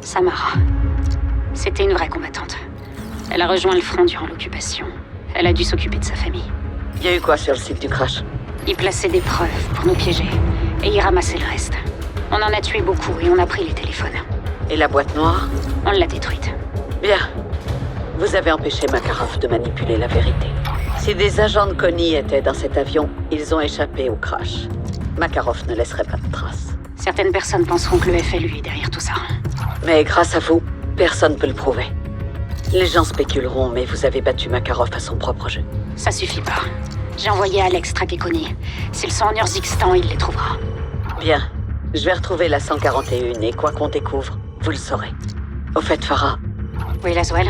Samara. C'était une vraie combattante. Elle a rejoint le front durant l'occupation. Elle a dû s'occuper de sa famille. Y a eu quoi sur le site du crash? Ils plaçaient des preuves pour nous piéger. Et ils ramassaient le reste. On en a tué beaucoup et on a pris les téléphones. Et la boîte noire? On l'a détruite. Bien. Vous avez empêché Makarov de manipuler la vérité. Si des agents de Connie étaient dans cet avion, ils ont échappé au crash. Makarov ne laisserait pas de traces. Certaines personnes penseront que le FLU est derrière tout ça. Mais grâce à vous, personne ne peut le prouver. Les gens spéculeront, mais vous avez battu Makarov à son propre jeu. Ça suffit pas. J'ai envoyé Alex traquer Connie. S'ils sont en Urzikstan, il les trouvera. Bien. Je vais retrouver la 141 et quoi qu'on découvre, vous le saurez. Au fait, Farah. Oui, Laswell?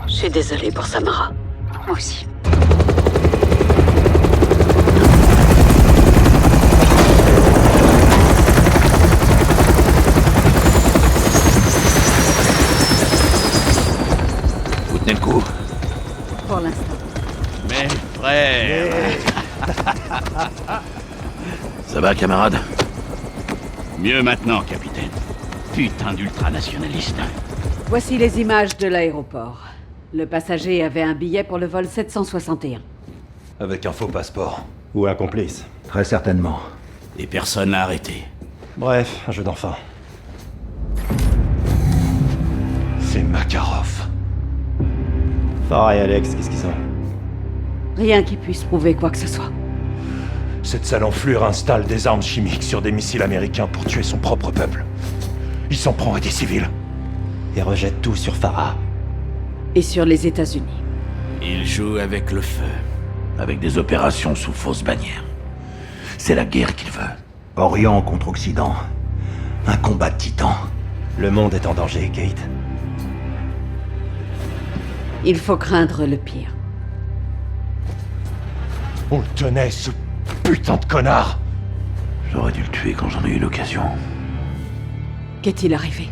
Je suis désolé pour Samara. Moi aussi. Vous tenez le coup? Pour l'instant. Mes frères. Ça va, camarade? Mieux maintenant, capitaine. Putain d'ultranationaliste. Voici les images de l'aéroport. Le passager avait un billet pour le vol 761. Avec un faux passeport. Ou un complice. Très certainement. Et personne n'a arrêté. Bref, un jeu d'enfant. C'est Makarov. Farah et Alex, qu'est-ce qu'ils ont? Rien qui puisse prouver quoi que ce soit. Cette sale enflure installe des armes chimiques sur des missiles américains pour tuer son propre peuple. Il s'en prend à des civils. Et rejette tout sur Farah. Et sur les États-Unis. Il joue avec le feu. Avec des opérations sous fausse bannière. C'est la guerre qu'il veut. Orient contre Occident. Un combat de titans. Le monde est en danger, Kate. Il faut craindre le pire. On le tenait, ce putain de connard! J'aurais dû le tuer quand j'en ai eu l'occasion. Qu'est-il arrivé?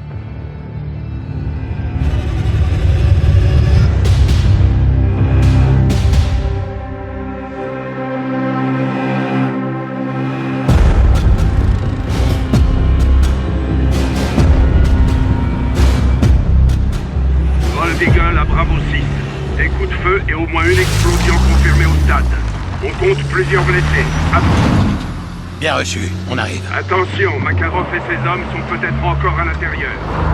Vol Eagle à Bravo 6. Des coups de feu et au moins une explosion confirmée au stade. On compte plusieurs blessés. Bien reçu, on arrive. Attention, Makarov et ses hommes sont peut-être encore à l'intérieur.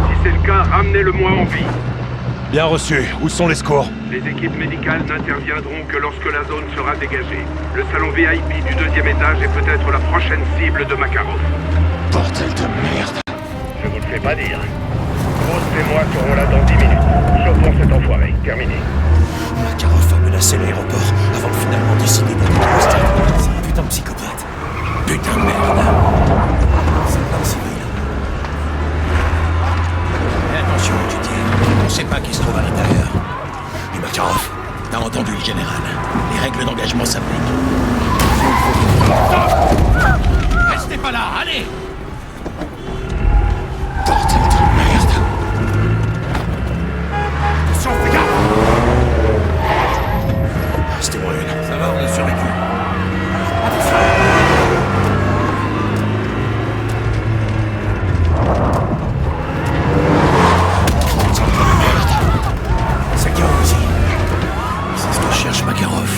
Si c'est le cas, ramenez-le-moi en vie. Bien reçu. Où sont les secours? Les équipes médicales n'interviendront que lorsque la zone sera dégagée. Le salon VIP du 2e étage est peut-être la prochaine cible de Makarov. Bordel de merde. Je vous le fais pas dire. Grosse et moi seront là dans 10 minutes. Chopons cet enfoiré. Terminé. Makarov a menacé l'aéroport avant de finalement décider d'attaquer le stade. C'est un putain de psychopathe. Putain de merde. C'est pas civil. Et attention, tu dis. On sait pas qui se trouve à l'intérieur. Et Makarov? T'as entendu le général. Les règles d'engagement s'appliquent. Restez pas là, allez! Bordel de merde. Attention, fais gaffe! C'était moi une. Ça va, on a survécu. C'est le gars aussi. C'est ce que cherche Makarov.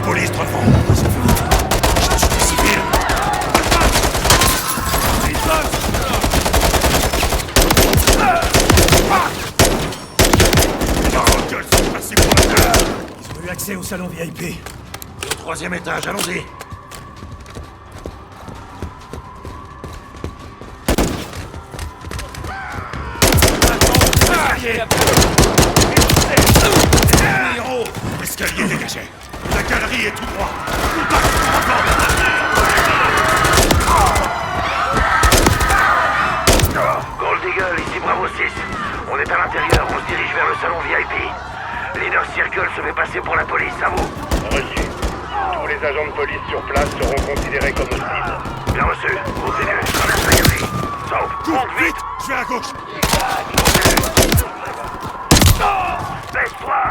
Police devant. Ça fait vite. Je suis des civils. Ils ont eu accès au salon VIP. Au 3e étage, allons-y. Escalier dégagé. La galerie est tout droit. Gold Eagle, ici Bravo 6. On est à l'intérieur, on se dirige vers le salon VIP. Leader Circle se fait passer pour la police, à vous. Reçu. Tous les agents de police sur place seront considérés comme hostiles. Bien reçu. Continue. Traverse la galerie. Sauve. Monte vite. Je vais à gauche. Baisse-toi.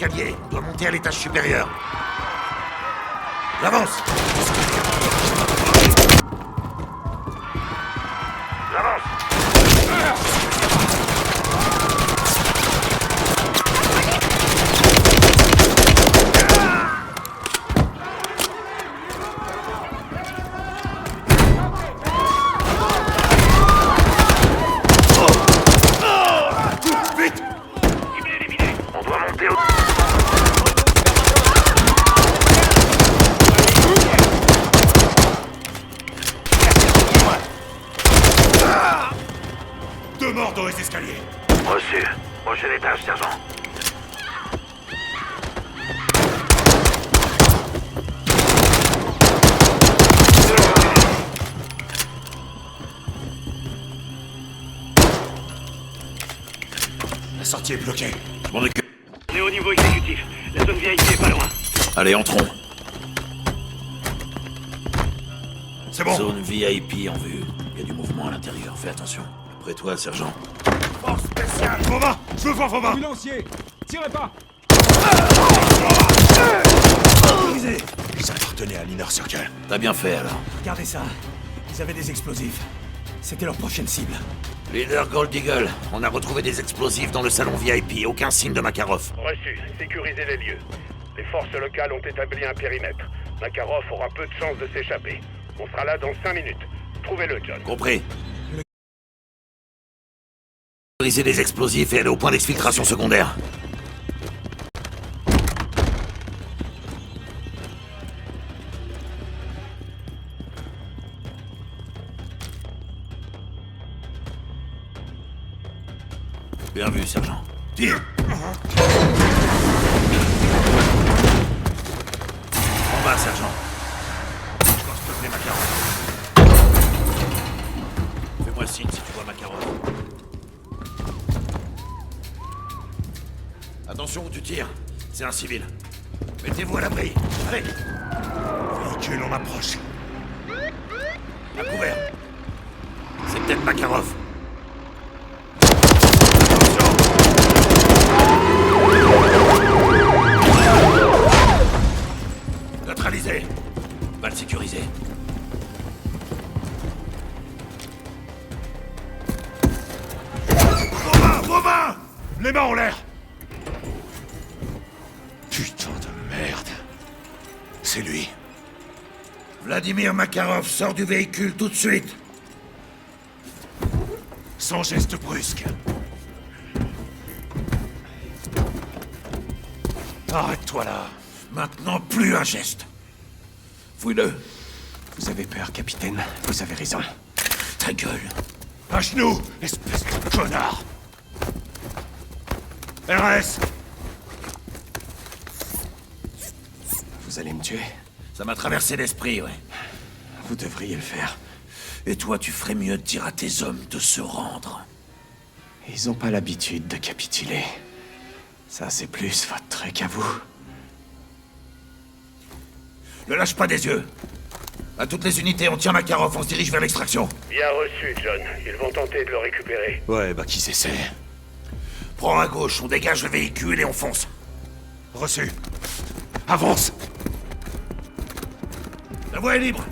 escaliers. On doit monter à l'étage supérieur. J'avance. J'avance. Vite. On doit monter au... Deux morts dans les escaliers. Reçu. Prochain étage, sergent. La sortie est bloquée. Je m'en occupe. On est au niveau exécutif. La zone VIP est pas loin. Allez, entrons. C'est bon. Zone VIP en vue. Il y a du mouvement à l'intérieur, fais attention. Après toi, sergent. Force spéciale. Voma. Je veux voir Voma. Ambulancier, tirez pas. Ça appartenait à l'Inner Circle. T'as bien fait, alors. Regardez ça. Ils avaient des explosifs. C'était leur prochaine cible. Leader Gold Eagle, on a retrouvé des explosifs dans le salon VIP. Aucun signe de Makarov. Reçu. Sécurisez les lieux. Les forces locales ont établi un périmètre. Makarov aura peu de chances de s'échapper. On sera là dans 5 minutes. Trouvez-le, John. Compris. Sécuriser les explosifs et aller au point d'exfiltration secondaire. Bien vu, sergent. Tire. En bas, sergent. Je dois stopper Makarov. Fais-moi signe si tu vois Makarov. Attention où tu tires. C'est un civil. Mettez-vous à l'abri. Allez, Véhicule en approche. à couvert. C'est peut-être Makarov. Neutralisé. Balle sécurisée. Voma. Les mains en l'air. Putain de merde. C'est lui. Vladimir Makarov sort du véhicule tout de suite. Sans geste brusque. Arrête-toi là. Maintenant, plus un geste. Fouille-le. Vous avez peur, capitaine. Vous avez raison. Ta gueule. À genoux, espèce de connard. RS. Vous allez me tuer. Ça m'a traversé l'esprit, ouais. Vous devriez le faire. Et toi, tu ferais mieux de dire à tes hommes de se rendre. Ils ont pas l'habitude de capituler. Ça, c'est plus votre truc à vous. Ne lâche pas des yeux. À toutes les unités, on tient Makarov, on se dirige vers l'extraction. Bien reçu, John. Ils vont tenter de le récupérer. Ouais, bah qu'ils essaient. Prends à gauche, on dégage le véhicule et on fonce. Reçu. Avance. La voie est libre.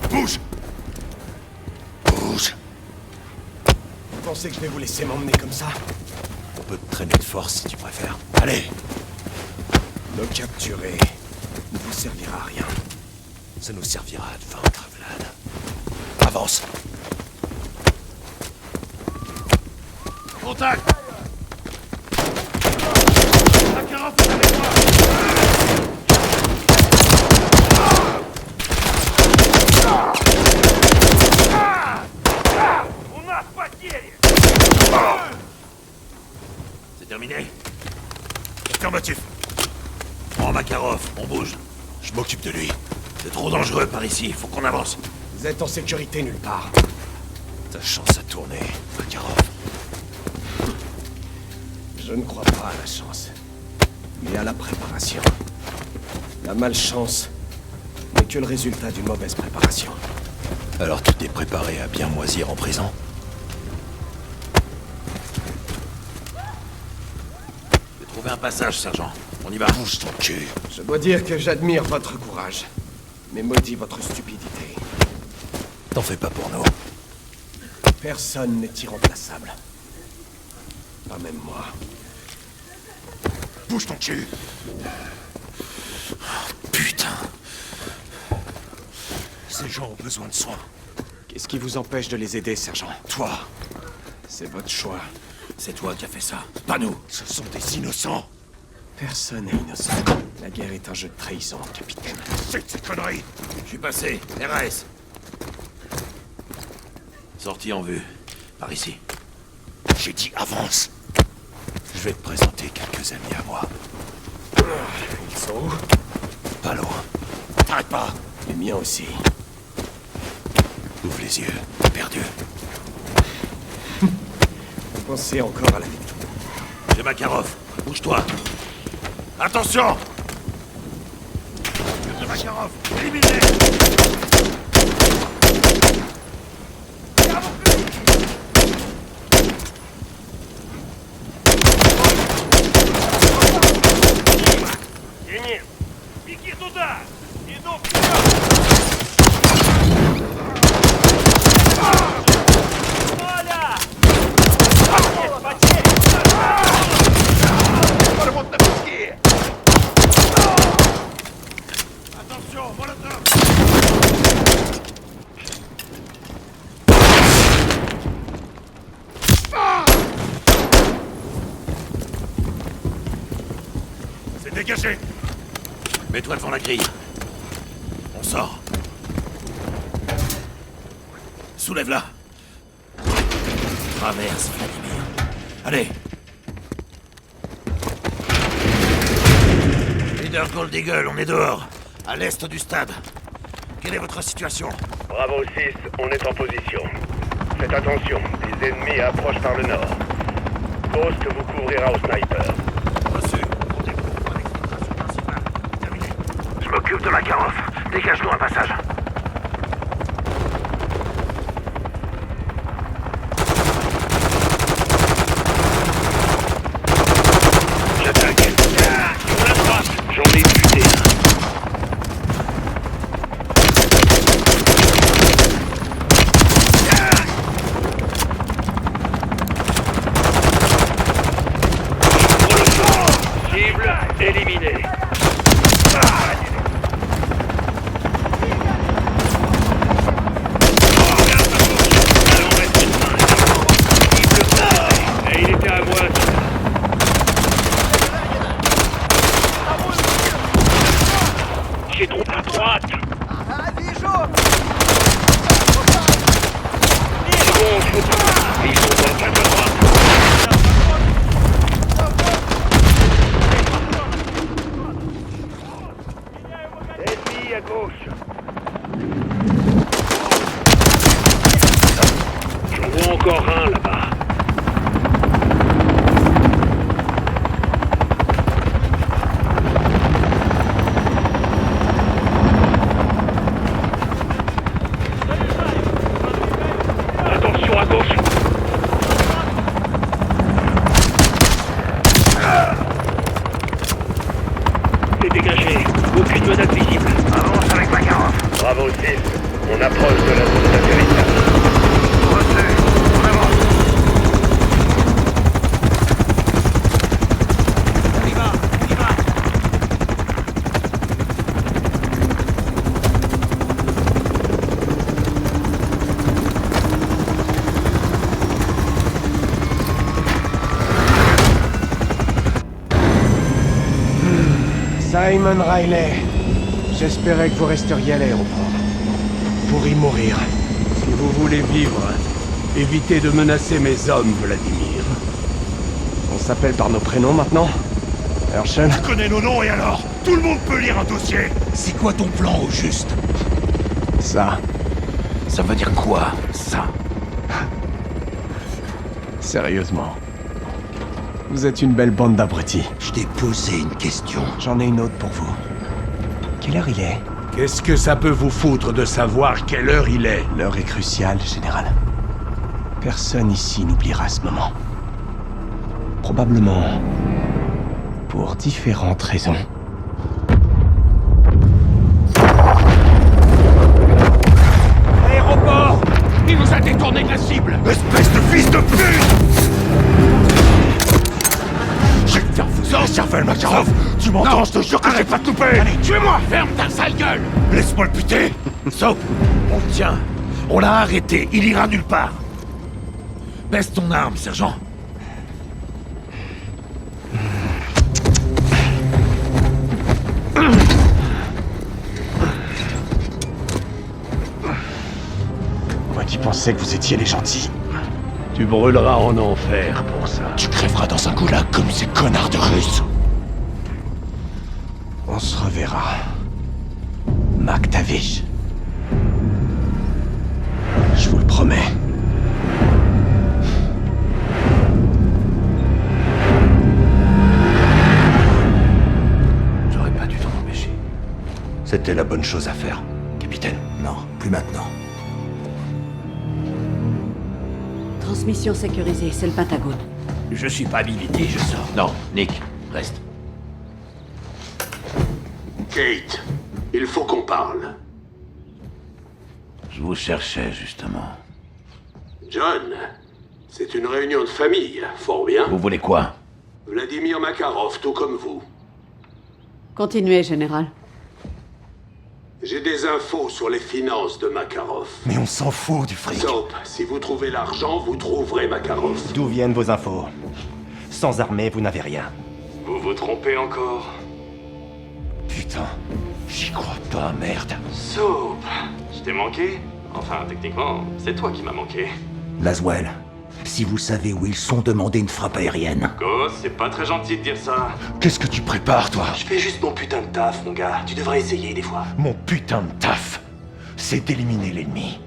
Bouge. Bouge. Vous pensez que je vais vous laisser m'emmener comme ça? On peut te traîner de force si tu préfères. Allez. Me capturer ne vous servira à rien. Ça nous servira à te vaincre, Vlad. Avance. Contact. Makarov est avec moi. C'est terminé. Affirmatif. Prends Makarov, on bouge. Je m'occupe de lui. C'est trop dangereux par ici, faut qu'on avance. Vous êtes en sécurité nulle part. Ta chance a tourné, Makarov. Je ne crois pas à la chance, mais à la préparation. La malchance n'est que le résultat d'une mauvaise préparation. Alors tu t'es préparé à bien moisir en prison? Trouvez un passage, sergent. On y va. Bouge ton cul. Je dois dire que j'admire votre courage, mais maudis votre stupidité. T'en fais pas pour nous. Personne n'est irremplaçable. Pas même moi. Bouge ton cul. Putain. Ces gens ont besoin de soins. Qu'est-ce qui vous empêche de les aider, sergent? Toi, C'est votre choix. C'est toi qui as fait ça, pas nous. ce sont des innocents. Personne n'est innocent. La guerre est un jeu de trahison, capitaine. C'est ces conneries. Je suis passé. RS. Sortie en vue. Par ici. J'ai dit avance. Je vais te présenter quelques amis à moi. Ils sont où? Pas loin. T'arrête pas. Les miens aussi. Ouvre les yeux. Perdu. Vous pensez encore à la victoire? J'ai Makarov. Bouge-toi. Attention! De Makarov. Éliminé. C'est dégagé. Mets-toi devant la grille. On sort. Soulève-la. Traverse, Vladimir. Allez. Leader Gold Eagle, on est dehors. À l'est du stade. Quelle est votre situation? Bravo 6, on est en position. Faites attention, des ennemis approchent par le nord. Ghost vous couvrira au sniper. Reçu. Je m'occupe de Makarov. Dégage-nous un passage. J'attaque. Sur la droite, j'en ai buté un. Cible éliminée. Et il était à moi. J'ai trop à droite. C'est bon, je peux. Ils sont dans à droite. Ennemi à gauche. J'en vois encore un là-bas. Attention à gauche. C'est dégagé. Aucune menace visible. Avance avec Makarov. Bravo 6. On approche de la zone d'atterrissage. Reçu. On avance. On y va. On y va. Simon Riley, j'espérais que vous resteriez à l'aéroport. Pour y mourir. Si vous voulez vivre, évitez de menacer mes hommes, Vladimir. On s'appelle par nos prénoms maintenant? Herschel? Tu connais nos noms et alors? Tout le monde peut lire un dossier. C'est quoi ton plan au juste? Ça, Ça veut dire quoi, ça? sérieusement. Vous êtes une belle bande d'abrutis. Je t'ai posé une question. J'en ai une autre pour vous. Quelle heure il est? Qu'est-ce que ça peut vous foutre de savoir quelle heure il est? L'heure est cruciale, général. Personne ici n'oubliera ce moment. Probablement pour différentes raisons. Aéroport! Il nous a détourné de la cible! Espèce de fils de pute! Je vais te faire foutre la cervelle, Makarov! Tu m'entends, je te jure que je vais pas te louper! Allez, tuez-moi! Ferme ta sale gueule! Laisse-moi le buter! Soap, on le tient. On l'a arrêté, il ira nulle part. Baisse ton arme, sergent. Moi qui pensais que vous étiez les gentils. Tu brûleras en enfer pour ça. Tu crèveras dans un goulag comme ces connards de Russes! On se reverra. MacTavish. Je vous le promets. J'aurais pas dû t'en empêcher. C'était la bonne chose à faire, capitaine. Non, plus maintenant. Transmission sécurisée, c'est le Pentagone. Je suis pas habilité, je sors. Non, Nick, reste. Kate, il faut qu'on parle. Je vous cherchais, justement. John, c'est une réunion de famille, fort bien. Vous voulez quoi? Vladimir Makarov, tout comme vous. Continuez, général. J'ai des infos sur les finances de Makarov. Mais on s'en fout du fric. Soap, si vous trouvez l'argent, vous trouverez Makarov. D'où viennent vos infos? Sans armée, vous n'avez rien. Vous vous trompez encore. Putain, j'y crois pas, merde. Soap, je t'ai manqué? Enfin, techniquement, c'est toi qui m'as manqué. Laswell, si vous savez où ils sont, demandez une frappe aérienne. Ghost, c'est pas très gentil de dire ça. Qu'est-ce que tu prépares, toi? Je fais juste mon putain de taf, mon gars. Tu devrais essayer des fois. Mon putain de taf, c'est d'éliminer l'ennemi.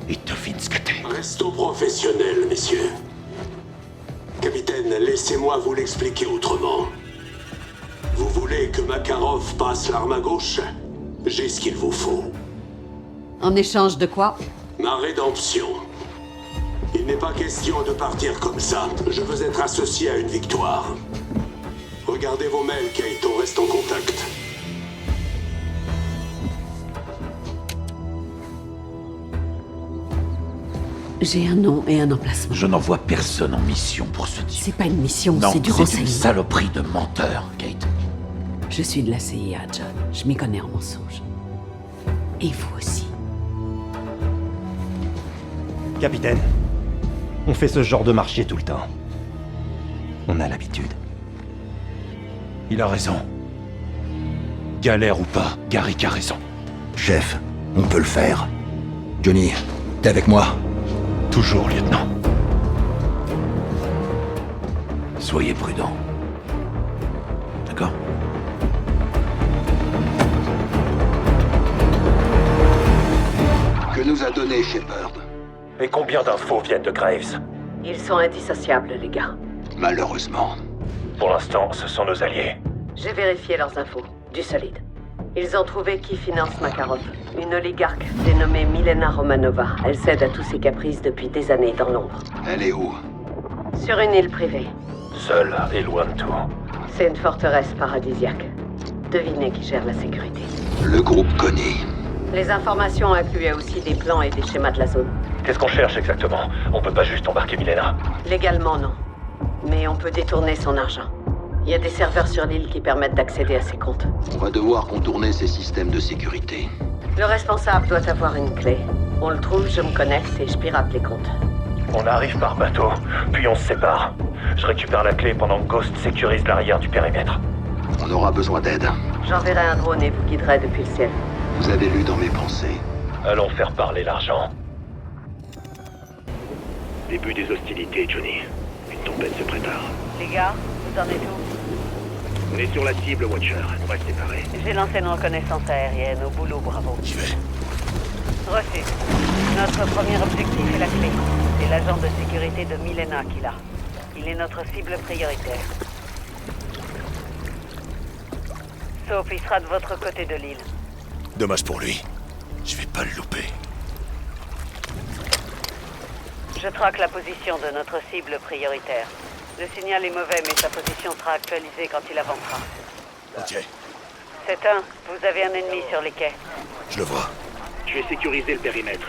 Et devine ce que t'es. Restons professionnels, messieurs. Capitaine, laissez-moi vous l'expliquer autrement. Vous voulez que Makarov passe l'arme à gauche? J'ai ce qu'il vous faut. En échange de quoi? Ma rédemption. Il n'est pas question de partir comme ça. Je veux être associé à une victoire. Regardez vos mails, Kate, on reste en contact. J'ai un nom et un emplacement. Je n'envoie personne en mission pour ce type. C'est pas une mission, Non, c'est du c'est une renseignement. saloperie de menteur, Kate. Je suis de la CIA, John. Je m'y connais en mensonges. Et vous aussi. Capitaine, on fait ce genre de marché tout le temps. On a l'habitude. Il a raison. Galère ou pas, Garrick a raison. Chef, on peut le faire. Johnny, t'es avec moi? Toujours, lieutenant. Soyez prudent. D'accord? Que nous a donné Shepard? Et combien d'infos viennent de Graves? Ils sont indissociables, les gars. Malheureusement. Pour l'instant, ce sont nos alliés. J'ai vérifié leurs infos. Du solide. Ils ont trouvé qui finance Makarov. Une oligarque dénommée Milena Romanova. Elle cède à tous ses caprices depuis des années dans l'ombre. Elle est où? Sur une île privée. Seul et loin de tout. C'est une forteresse paradisiaque. Devinez qui gère la sécurité. Le groupe Connie. Les informations incluaient aussi des plans et des schémas de la zone. Qu'est-ce qu'on cherche exactement? On peut pas juste embarquer Milena. Légalement, non. Mais on peut détourner son argent. Il y a des serveurs sur l'île qui permettent d'accéder à ses comptes. On va devoir contourner ces systèmes de sécurité. Le responsable doit avoir une clé. On le trouve, je me connecte et je pirate les comptes. On arrive par bateau, puis on se sépare. Je récupère la clé pendant que Ghost sécurise l'arrière du périmètre. On aura besoin d'aide. J'enverrai un drone et vous guiderai depuis le ciel. Vous avez lu dans mes pensées. Allons faire parler l'argent. Début des hostilités, Johnny. Une tempête se prépare. Les gars, vous en êtes où? On est sur la cible, Watcher. On va se séparer. J'ai lancé une reconnaissance aérienne. Au boulot, bravo. J'y vais. Reçu. Notre premier objectif est la clé. C'est l'agent de sécurité de Milena qui l'a. Il est notre cible prioritaire. Soap, il sera de votre côté de l'île. Dommage pour lui. Je vais pas le louper. Je traque la position de notre cible prioritaire. Le signal est mauvais, mais sa position sera actualisée quand il avancera. Ok, 7-1, vous avez un ennemi sur les quais. je le vois. Je vais sécuriser le périmètre.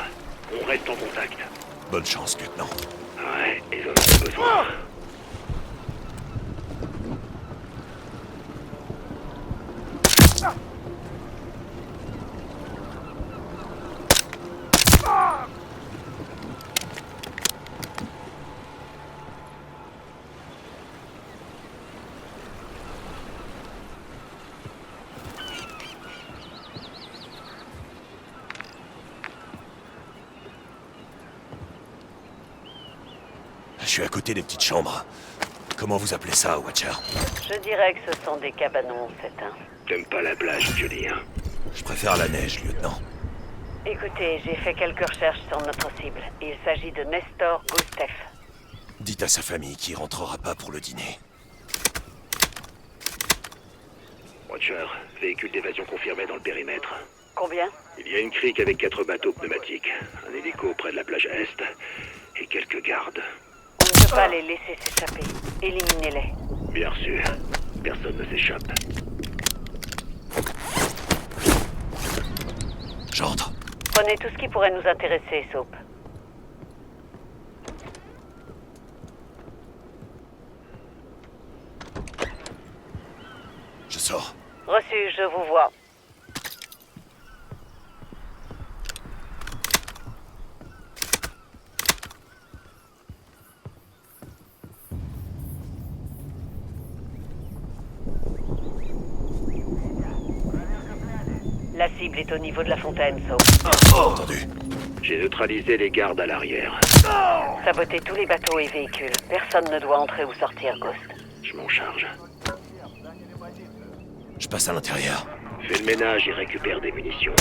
On reste en contact. Bonne chance, lieutenant. Ouais, ils en ont besoin. Je suis à côté des petites chambres. Comment vous appelez ça, Watcher? Je dirais que ce sont des cabanons, 7-1. T'aimes pas la plage, Johnny, hein? Je préfère la neige, lieutenant. Écoutez, j'ai fait quelques recherches sur notre cible. Il s'agit de Nestor Gustev. Dites à sa famille qu'il rentrera pas pour le dîner. Watcher, véhicule d'évasion confirmé dans le périmètre. Combien? Il y a une crique avec 4 bateaux pneumatiques, un hélico près de la plage Est, et quelques gardes. On ne peut pas les laisser s'échapper. Éliminez-les. Bien sûr, personne ne s'échappe. J'entre. Prenez tout ce qui pourrait nous intéresser, Soap. Je sors. Reçu, je vous vois. La cible est au niveau de la fontaine, Soap. Entendu. J'ai neutralisé les gardes à l'arrière. Sabotez tous les bateaux et véhicules. Personne ne doit entrer ou sortir, Ghost. Je m'en charge. Je passe à l'intérieur. Fais le ménage et récupère des munitions.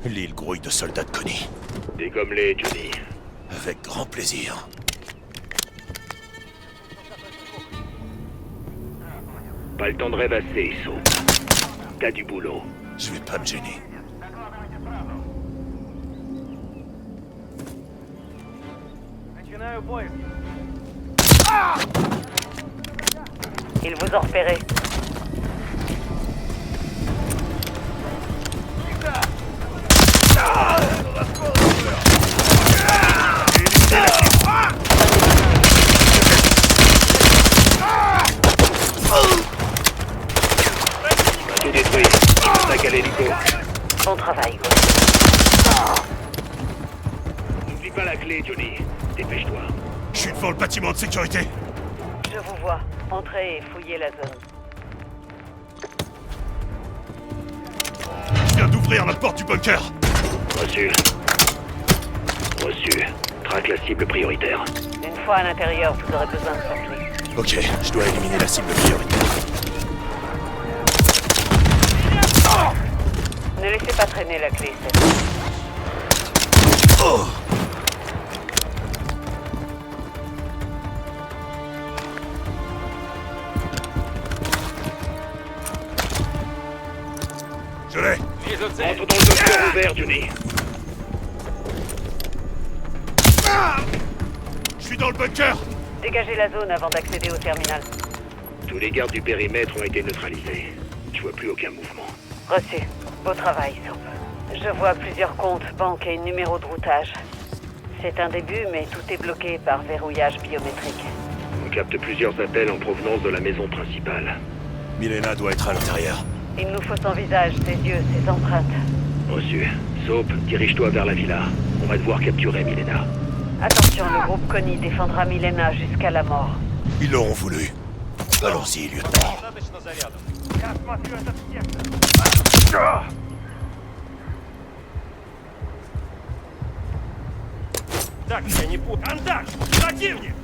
L'île grouille de soldats de Connie. Dégomme-les, Johnny. Avec grand plaisir. Pas le temps de rêvasser, Soap. T'as du boulot. Je vais pas me gêner. Ils vous ont repéré. Tout détruit. Attaque à l'hélico. Bon travail, Ghost. N'oublie pas la clé, Johnny. Dépêche-toi. Je suis devant le bâtiment de sécurité. Je vous vois. Entrez et fouillez la zone. Je viens d'ouvrir la porte du bunker. Reçu. Reçu. Traque la cible prioritaire. Une fois à l'intérieur, vous aurez besoin de sa clé. Ok, je dois éliminer la cible prioritaire. Ne laissez pas traîner la clé, c'est... Oh! Je l'ai. Entre dans le bunker ouvert, Johnny. Je suis dans le bunker. Dégagez la zone avant d'accéder au terminal. Tous les gardes du périmètre ont été neutralisés. Je vois plus aucun mouvement. Reçu. Beau travail, Soap. Je vois plusieurs comptes, banques et numéros de routage. C'est un début, mais tout est bloqué par verrouillage biométrique. On capte plusieurs appels en provenance de la maison principale. Milena doit être à l'intérieur. Il nous faut son visage, ses yeux, ses empreintes. Reçu. Soap, dirige-toi vers la villa. On va devoir capturer Milena. Attention, le groupe Connie défendra Milena jusqu'à la mort. Ils l'auront voulu. Allons-y, lieutenant. Так, я не путаю. Контакт! Противник!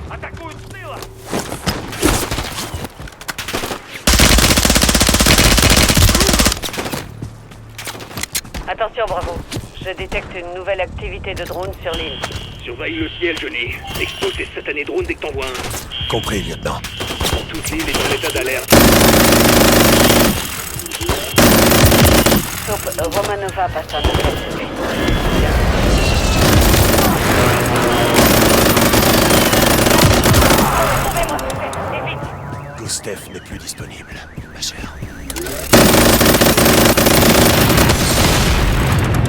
Атакуют с тыла! Attention, Bravo. Je détecte une nouvelle activité de drone sur l'île. Surveille le ciel, Johnny. Expose tes satanés drones dès que t'en vois un. Compris, lieutenant. Toute l'île est en état d'alerte. Soap, Romanova passe un appel secret. Gustav n'est plus disponible, ma chère.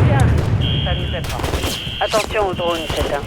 Bien, ça nous aide pas. Attention au drone, c'est un.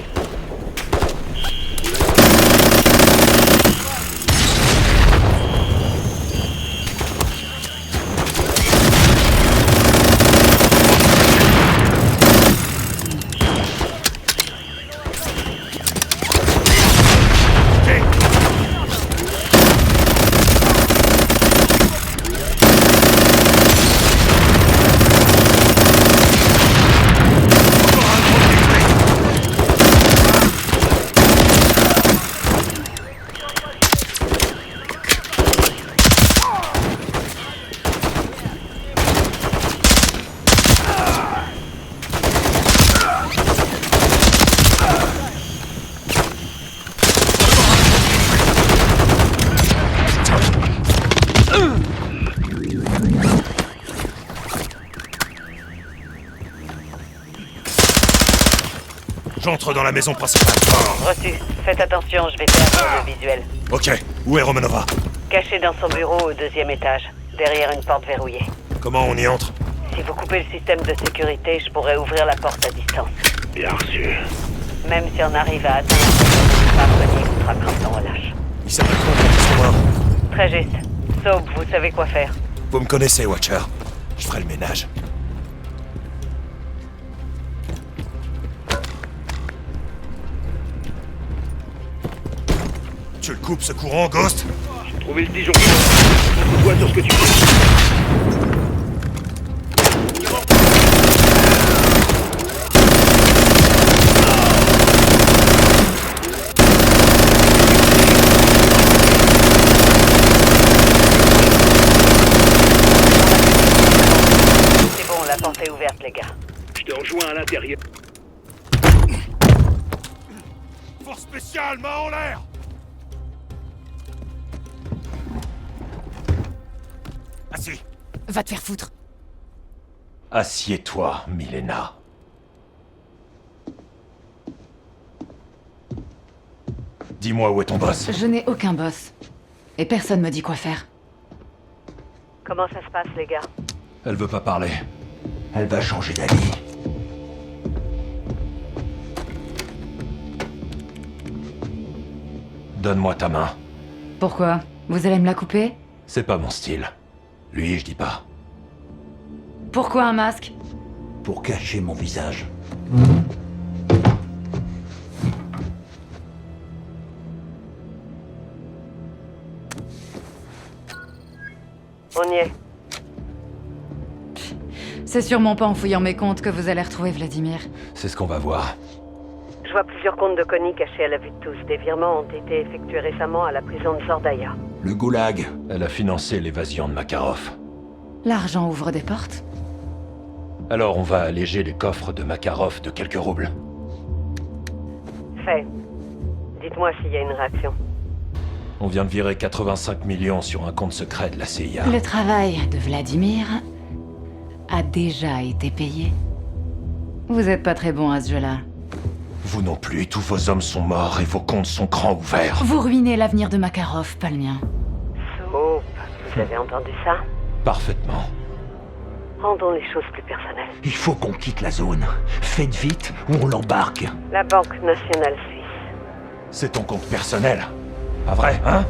J'entre dans la maison principale. Reçu. Faites attention, je vais perdre le visuel. Ok, où est Romanova? Caché dans son bureau au 2e étage, derrière une porte verrouillée. Comment on y entre? Si vous coupez le système de sécurité, je pourrais ouvrir la porte à distance. Bien reçu. Même si on arrive à atteindre le Connie vous frappera sans relâche. Il s'appelle comment, ils sont morts? Très juste. Soap, vous savez quoi faire. Vous me connaissez, Watcher. Je ferai le ménage. Tu le coupes ce courant, Ghost? J'ai trouvé le disjoncteur. Concentre-toi sur ce que tu fais. C'est bon, la porte est ouverte, les gars. Je te rejoins à l'intérieur. Force spéciale, main en l'air! Assis. Va te faire foutre. Assieds-toi, Milena. Dis-moi où est ton boss. Je n'ai aucun boss. Et personne me dit quoi faire. Comment ça se passe, les gars? Elle veut pas parler. Elle va changer d'avis. Donne-moi ta main. Pourquoi? Vous allez me la couper? C'est pas mon style. Lui, je dis pas. Pourquoi un masque? Pour cacher mon visage. On y est. C'est sûrement pas en fouillant mes comptes que vous allez retrouver Vladimir. C'est ce qu'on va voir. Je vois plusieurs comptes de Connie cachés à la vue de tous. Des virements ont été effectués récemment à la prison de Zordaya. Le goulag. Elle a financé l'évasion de Makarov. L'argent ouvre des portes. Alors on va alléger les coffres de Makarov de quelques roubles. Fait. Dites-moi s'il y a une réaction. On vient de virer 85 millions sur un compte secret de la CIA. Le travail de Vladimir a déjà été payé. Vous êtes pas très bon à ce jeu-là. Vous non plus, tous vos hommes sont morts et vos comptes sont grands ouverts. Vous ruinez l'avenir de Makarov, pas le mien. Soap, vous avez entendu ça? Parfaitement. Rendons les choses plus personnelles. Il faut qu'on quitte la zone. Faites vite ou on l'embarque. La Banque nationale suisse. C'est ton compte personnel. Pas vrai, hein?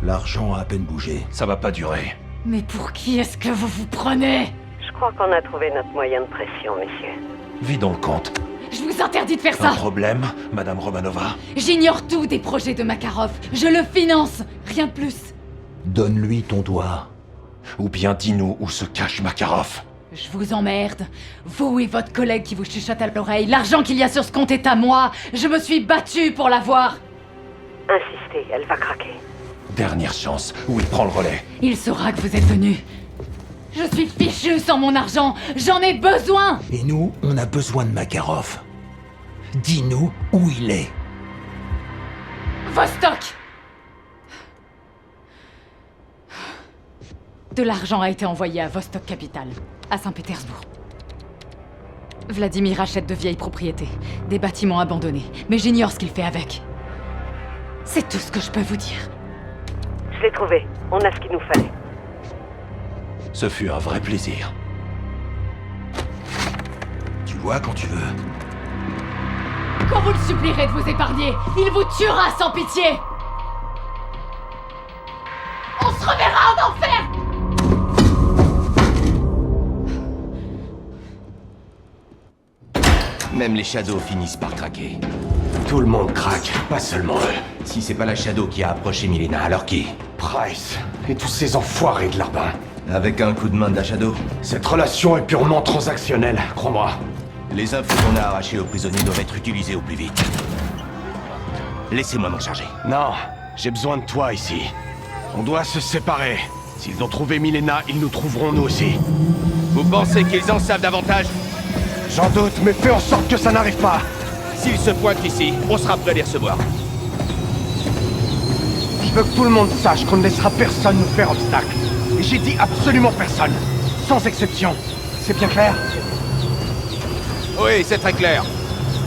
L'argent a à peine bougé. Ça va pas durer. Mais pour qui est-ce que vous vous prenez? Je crois qu'on a trouvé notre moyen de pression, messieurs. Vidons le compte. Je vous interdis de faire Un ça! problème, Madame Romanova? J'ignore tout des projets de Makarov. Je le finance, rien de plus. Donne-lui ton doigt. Ou bien dis-nous où se cache Makarov. Je vous emmerde. Vous et votre collègue qui vous chuchote à l'oreille. L'argent qu'il y a sur ce compte est à moi. Je me suis battue pour l'avoir. Insistez, elle va craquer. Dernière chance, où il prend le relais. Il saura que vous êtes venu. Je suis fichu sans mon argent. J'en ai besoin. Et nous, on a besoin de Makarov. Dis-nous où il est. Vostok. De l'argent a été envoyé à Vostok Capital, à Saint-Pétersbourg. Vladimir achète de vieilles propriétés, des bâtiments abandonnés, mais j'ignore ce qu'il fait avec. C'est tout ce que je peux vous dire. Je l'ai trouvé. On a ce qu'il nous fallait. Ce fut un vrai plaisir. Tu vois quand tu veux. Quand vous le supplierez de vous épargner, il vous tuera sans pitié! On se reverra en enfer! Même les Shadows finissent par craquer. Tout le monde craque, pas seulement eux. Si c'est pas la Shadow qui a approché Milena, alors qui? Price et tous ces enfoirés de Larbin. Avec un coup de main de la Shadow? Cette relation est purement transactionnelle, crois-moi. Les infos qu'on a arrachées aux prisonniers doivent être utilisées au plus vite. Laissez-moi m'en charger. Non, j'ai besoin de toi ici. On doit se séparer. S'ils ont trouvé Milena, ils nous trouveront nous aussi. Vous pensez qu'ils en savent davantage? J'en doute, mais fais en sorte que ça n'arrive pas. S'ils se pointent ici, on sera prêt à les recevoir. Je veux que tout le monde sache qu'on ne laissera personne nous faire obstacle. Et j'ai dit absolument personne. Sans exception. C'est bien clair? Oui, c'est très clair.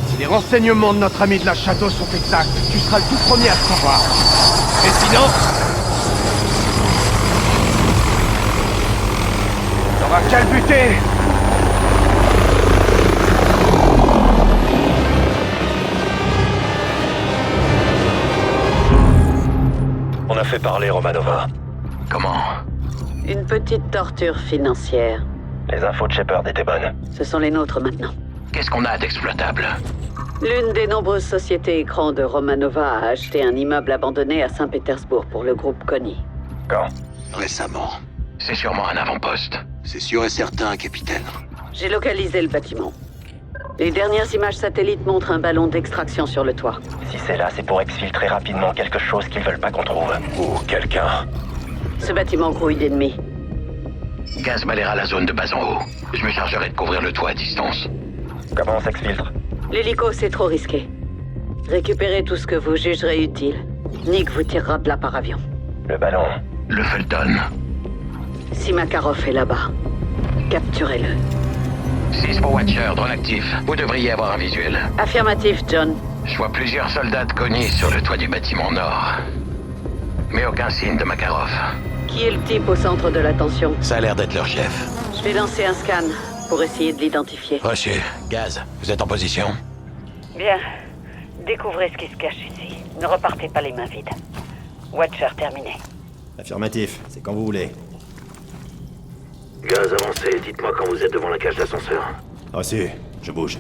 Si les renseignements de notre ami de la Shadow sont exacts, tu seras le tout premier à le savoir. Et sinon... T'auras qu'à le buter! On a fait parler Romanova. Comment? Une petite torture financière. Les infos de Shepard étaient bonnes. Ce sont les nôtres maintenant. Qu'est-ce qu'on a d'exploitable? L'une des nombreuses sociétés écrans de Romanova a acheté un immeuble abandonné à Saint-Pétersbourg pour le groupe Konni. Quand? Récemment. C'est sûrement un avant-poste. C'est sûr et certain, capitaine. J'ai localisé le bâtiment. Les dernières images satellites montrent un ballon d'extraction sur le toit. Si c'est là, c'est pour exfiltrer rapidement quelque chose qu'ils veulent pas qu'on trouve. Ou quelqu'un. Ce bâtiment grouille d'ennemis. Gaz balayera la zone de bas en haut. Je me chargerai de couvrir le toit à distance. Comment on s'exfiltre? L'hélico, c'est trop risqué. Récupérez tout ce que vous jugerez utile. Nick vous tirera de là par avion. Le ballon. Le Fulton. Si Makarov est là-bas, capturez-le. 6 pour Watcher, drone actif. Vous devriez avoir un visuel. Affirmatif, John. Je vois plusieurs soldats de Konni sur le toit du bâtiment nord. Mais aucun signe de Makarov. Qui est le type au centre de l'attention? Ça a l'air d'être leur chef. Je vais lancer un scan pour essayer de l'identifier. Reçu. Gaz, vous êtes en position? Bien. Découvrez ce qui se cache ici. Ne repartez pas les mains vides. Watcher terminé. Affirmatif, c'est quand vous voulez. Gaz, avancez. Dites-moi quand vous êtes devant la cage d'ascenseur. Reçu, je bouge.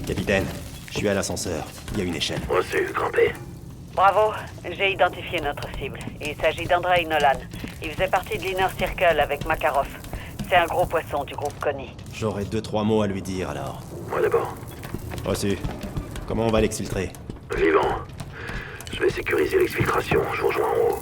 Capitaine, je suis à l'ascenseur. Il y a une échelle. Reçu, grimpez. Bravo, j'ai identifié notre cible. Il s'agit d'Andrei Nolan. Il faisait partie de l'Inner Circle avec Makarov. C'est un gros poisson du groupe Konni. J'aurais 2-3 mots à lui dire alors. Moi d'abord. Reçu. Comment on va l'exfiltrer? Vivant. Je vais sécuriser l'exfiltration. Je vous rejoins en haut.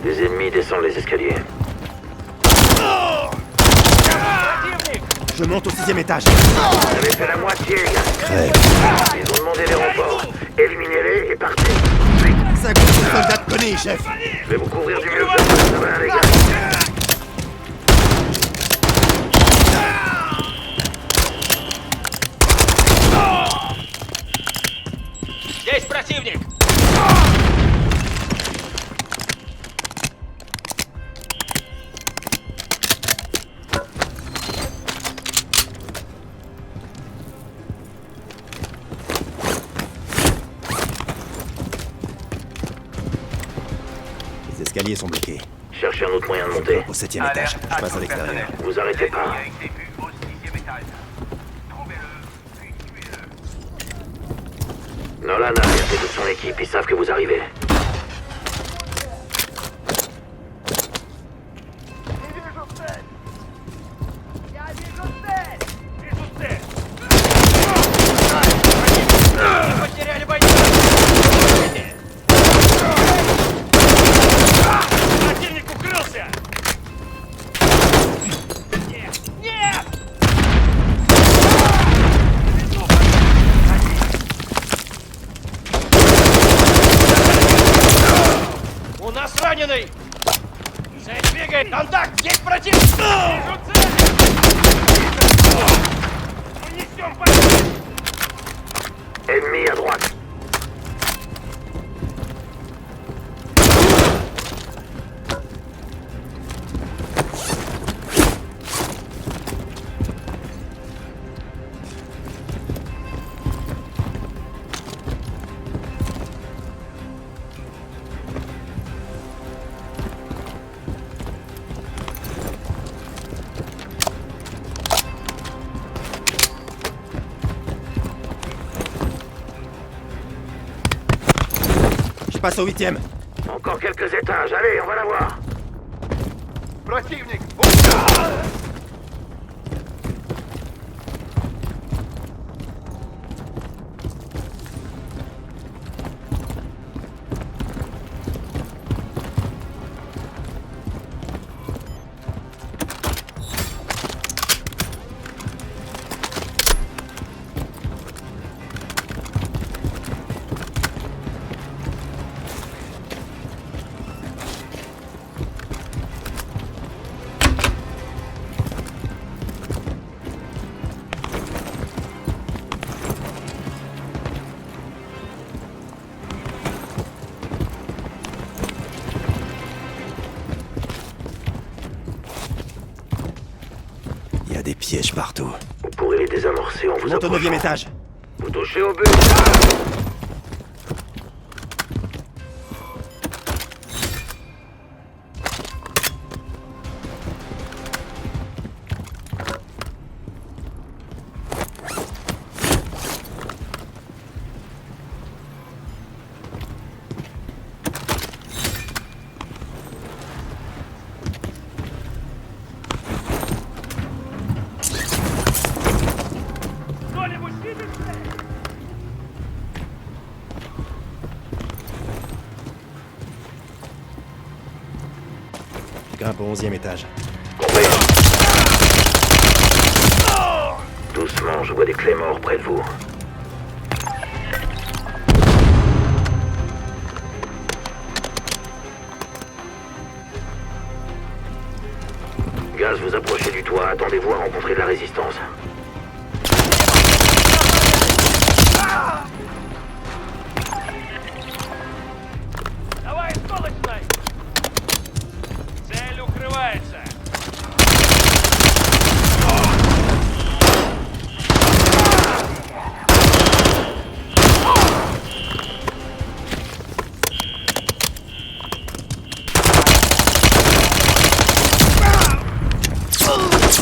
Des ennemis descendent les escaliers. Je monte au 6e étage. Vous avez fait la moitié, gars. Ils ont demandé les renforts. Éliminez-les et partez. C'est un groupe de soldats de Konni, chef. Je vais vous couvrir du mieux que je peux. Ça va, les gars. Здесь противник! Les escaliers sont bloqués. Cherchez un autre moyen de monter. Au 7e étage. Je passe à l'extérieur. Vous arrêtez pas. Nolan a alerté toute son équipe. Ils savent que vous arrivez. Окей, контакт! Есть противник! Унесем поезд! Ennemi à droite. Je passe au 8e. Encore quelques étages, allez, on va la voir. Противник! Il y a des pièges partout. Vous pourrez les désamorcer en vous Monte au approchant. 9e étage. Vous touchez au but. Je grimpe au 11e étage. Doucement, je vois des clés morts près de vous. Gaz, vous approchez du toit, attendez-vous à rencontrer de la résistance. Цель укрывается.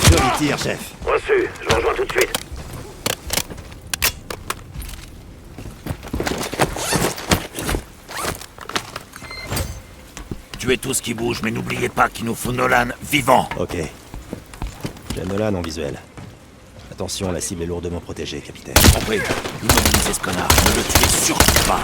Joli tir, chef. Reçu, je vous rejoins tout de suite. Tuez tout ce qui bouge, mais n'oubliez pas qu'il nous faut Nolan vivant. Ok. J'ai Nolan en visuel. Attention, la cible est lourdement protégée, capitaine. Compris. Immobilisez ce connard. Ne le tuez surtout pas.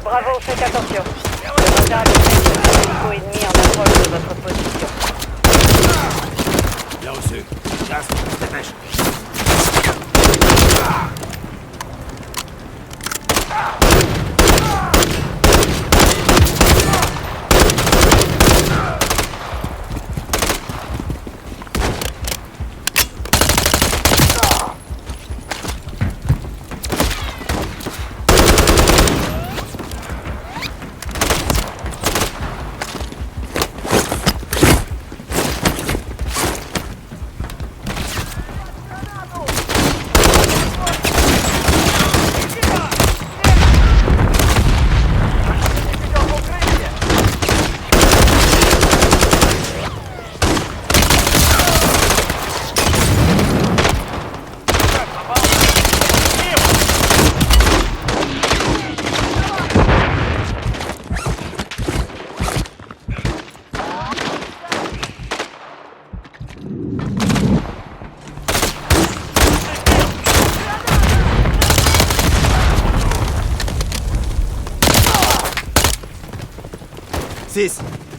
Bravo, faites attention. Le radar est un ennemi en approche de votre position. Bien reçu. Gaz, on se dépêche.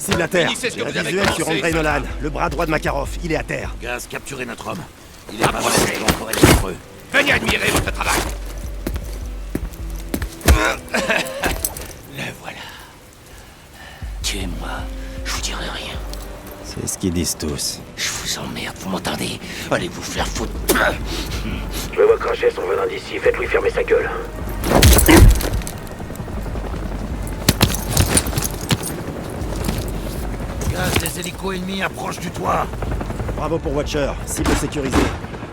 Cible à terre. Finissez ce que J'ai vous un avez visuel commencé, sur Andrei Nolan, le bras droit de Makarov. Il est à terre. Gaz, capturez notre homme. Il est pas voilà, il doit encore être nombreux. Veuillez admirer votre travail. Le voilà. Tuez-moi, je vous dirai rien. C'est ce qu'ils disent tous. Je vous emmerde, vous m'entendez? Allez vous faire foutre. Je le vois cracher son venin d'ici, faites-lui fermer sa gueule. Gaz, les hélicos ennemis approchent du toit. Bravo pour Watcher. Cible sécurisée.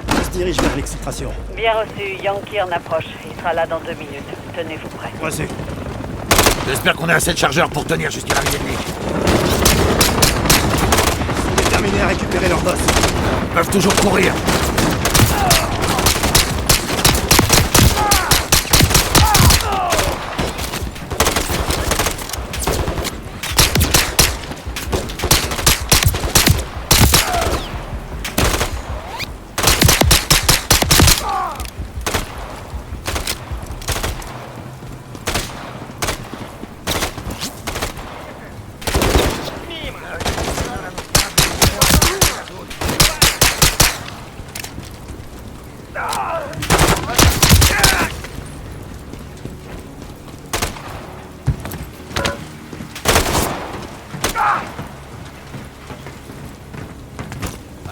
On se dirige vers l'exfiltration. Bien reçu, Yankee en approche. Il sera là dans 2 minutes. Tenez-vous prêts. Reçu. J'espère qu'on a assez de chargeurs pour tenir jusqu'à l'arrivée ennemie. Terminé à récupérer leur boss. Ils peuvent toujours courir.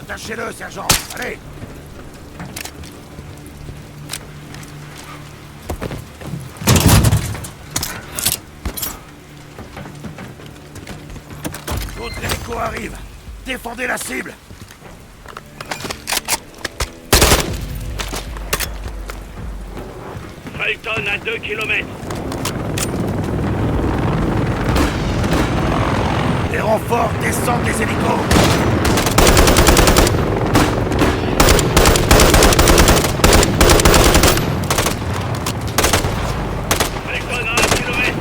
Attachez-le, sergent. Allez. L'autre hélico arrive. Défendez la cible. Fulton à 2 km. Les renforts descendent des hélicos. Fulton à 1 km.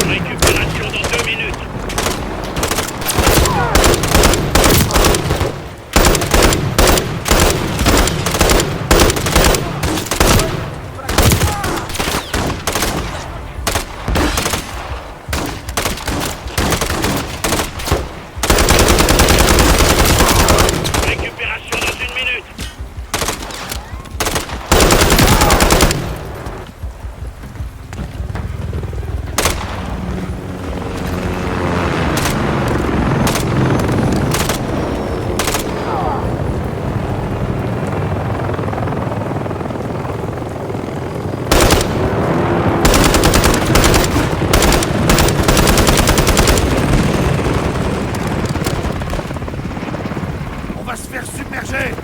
Récupération dans 2 minutes. Récupération dans 1 minute. On va se faire submerger.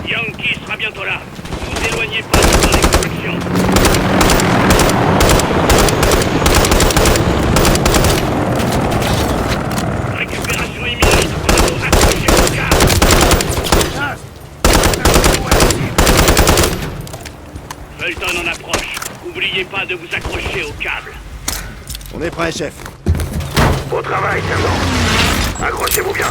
Yankee sera bientôt là. Ne vous éloignez pas de son extraction. Récupération imminente. Bravo, accrochez vos câbles. Gaz, Fulton en approche. N'oubliez pas de vous accrocher au câble. On est prêt, chef. Au travail, sergent. Accrochez-vous bien.